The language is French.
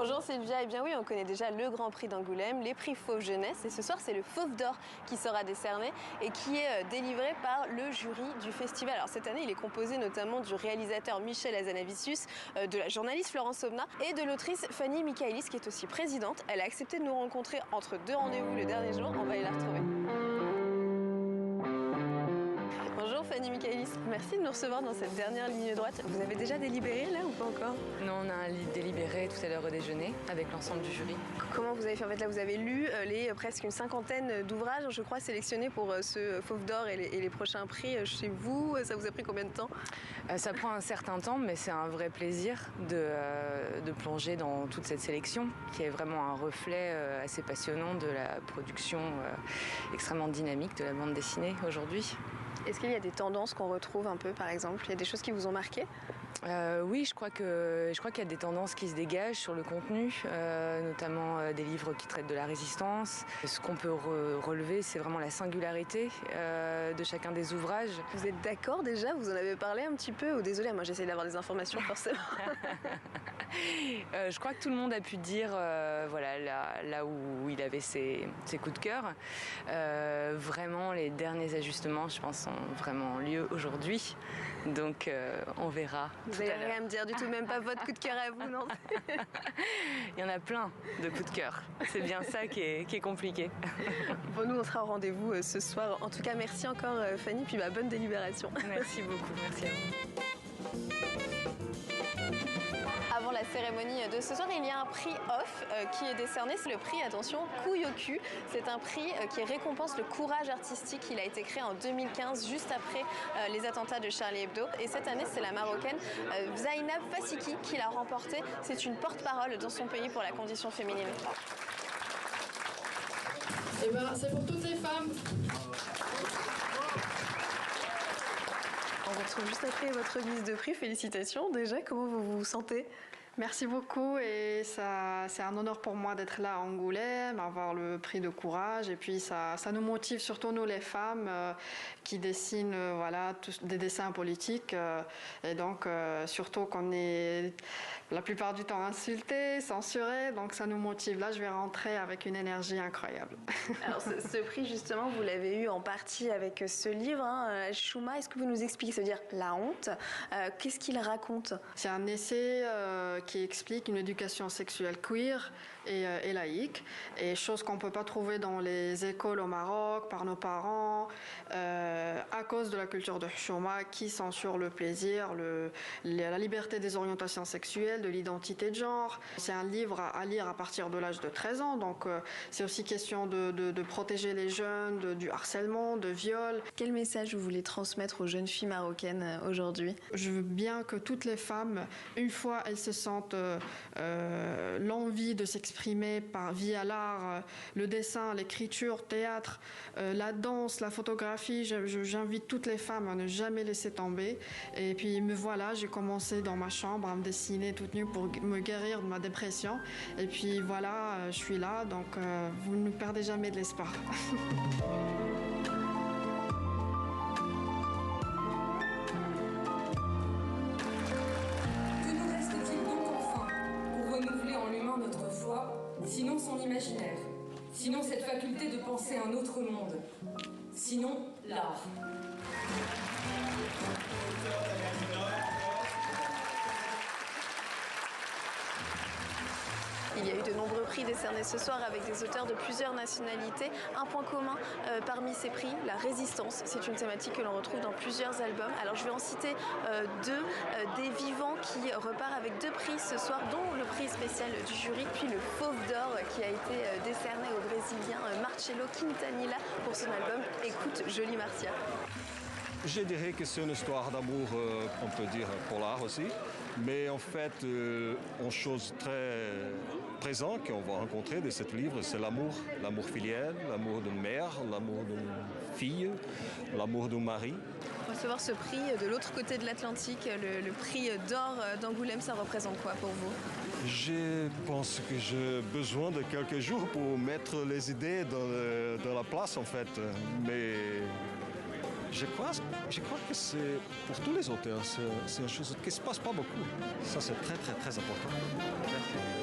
Bonjour Sylvia, eh bien oui, on connaît déjà le Grand Prix d'Angoulême, les prix Fauve Jeunesse, et ce soir c'est le Fauve d'Or qui sera décerné et qui est délivré par le jury du festival. Alors cette année, il est composé notamment du réalisateur Michel Hazanavicius, de la journaliste Florence Aubenas et de l'autrice Fanny Michaëlis qui est aussi présidente. Elle a accepté de nous rencontrer entre deux rendez-vous le dernier jour, on va aller la retrouver. Bonjour Fanny Michaëlis, merci de nous recevoir dans cette dernière ligne droite. Vous avez déjà délibéré là ou pas encore? Non, on a délibéré tout à l'heure au déjeuner avec l'ensemble du jury. Comment vous avez fait? En fait là vous avez lu les presque une cinquantaine d'ouvrages, je crois, sélectionnés pour ce Fauve d'Or et les prochains prix chez vous. Ça vous a pris combien de temps? Ça prend un certain temps, mais c'est un vrai plaisir de plonger dans toute cette sélection qui est vraiment un reflet assez passionnant de la production extrêmement dynamique de la bande dessinée aujourd'hui. Est-ce qu'il y a des tendances qu'on retrouve un peu, par exemple? Il y a des choses qui vous ont marqué? Oui, je crois qu'il y a des tendances qui se dégagent sur le contenu, notamment des livres qui traitent de la résistance. Ce qu'on peut relever, c'est vraiment la singularité de chacun des ouvrages. Vous êtes d'accord déjà? Vous en avez parlé un petit peu? Ou désolée, moi j'essaie d'avoir des informations forcément. Je crois que tout le monde a pu dire voilà, là où il avait ses coups de cœur. Vraiment, les derniers ajustements, je pense, ont vraiment lieu aujourd'hui. Donc, on verra. Vous n'allez rien me dire du tout, même pas votre coup de cœur à vous, non? Il y en a plein de coups de cœur. C'est bien ça qui est compliqué. Bon, nous, on sera au rendez-vous ce soir. En tout cas, merci encore Fanny, puis bonne délibération. Merci beaucoup, merci à vous. Avant la cérémonie de ce soir, il y a un prix off qui est décerné. C'est le prix, attention, Couille au cul. C'est un prix qui récompense le courage artistique. Il a été créé en 2015, juste après les attentats de Charlie Hebdo. Et cette année, c'est la Marocaine Zainab Fassiki qui l'a remporté. C'est une porte-parole dans son pays pour la condition féminine. Et ben, c'est pour toutes les femmes. On vous retrouve juste après votre remise de prix. Félicitations déjà, comment vous vous sentez? Merci beaucoup et c'est un honneur pour moi d'être là à Angoulême, avoir le prix de courage et puis ça nous motive surtout nous les femmes qui dessinent voilà, des dessins politiques et donc surtout qu'on est la plupart du temps insultés, censurés, donc ça nous motive. Là je vais rentrer avec une énergie incroyable. Alors ce prix justement vous l'avez eu en partie avec ce livre, hein, Chouma, est-ce que vous nous expliquez, ça veut dire La honte, qu'est-ce qu'il raconte? C'est un essai qui explique une éducation sexuelle queer et laïque, et chose qu'on ne peut pas trouver dans les écoles au Maroc, par nos parents, à cause de la culture de Chouma qui censure le plaisir, la liberté des orientations sexuelles, de l'identité de genre. C'est un livre à lire à partir de l'âge de 13 ans, donc c'est aussi question de protéger les jeunes du harcèlement, de viol. Quel message vous voulez transmettre aux jeunes filles marocaines aujourd'hui? Je veux bien que toutes les femmes, une fois elles se sentent l'envie de s'exprimer via l'art, le dessin, l'écriture, le théâtre, la danse, la photographie. J'invite toutes les femmes à ne jamais laisser tomber. Et puis me voilà, j'ai commencé dans ma chambre à me dessiner toute nue pour me guérir de ma dépression. Et puis voilà, je suis là, donc vous ne perdez jamais de l'espoir. Sinon son imaginaire, sinon cette faculté de penser un autre monde, sinon l'art. Il y a eu de nombreux prix décernés ce soir avec des auteurs de plusieurs nationalités. Un point commun parmi ces prix, la résistance. C'est une thématique que l'on retrouve dans plusieurs albums. Alors je vais en citer deux, des vivants qui repart avec deux prix ce soir, dont le prix spécial du jury, puis le Fauve d'Or qui a été décerné au Brésilien Marcelo Quintanilla pour son album Écoute Jolie Marcia. Je dirais que c'est une histoire d'amour, on peut dire polar aussi, mais en fait, une chose très présente qu'on va rencontrer de ce livre, c'est l'amour, l'amour filial, l'amour d'une mère, l'amour d'une fille, l'amour d'un mari. Recevoir ce prix de l'autre côté de l'Atlantique, le prix d'or d'Angoulême, ça représente quoi pour vous? Je pense que j'ai besoin de quelques jours pour mettre les idées dans la place en fait, mais je crois que c'est pour tous les auteurs, c'est une chose qui ne se passe pas beaucoup. Ça c'est très très très important. Merci.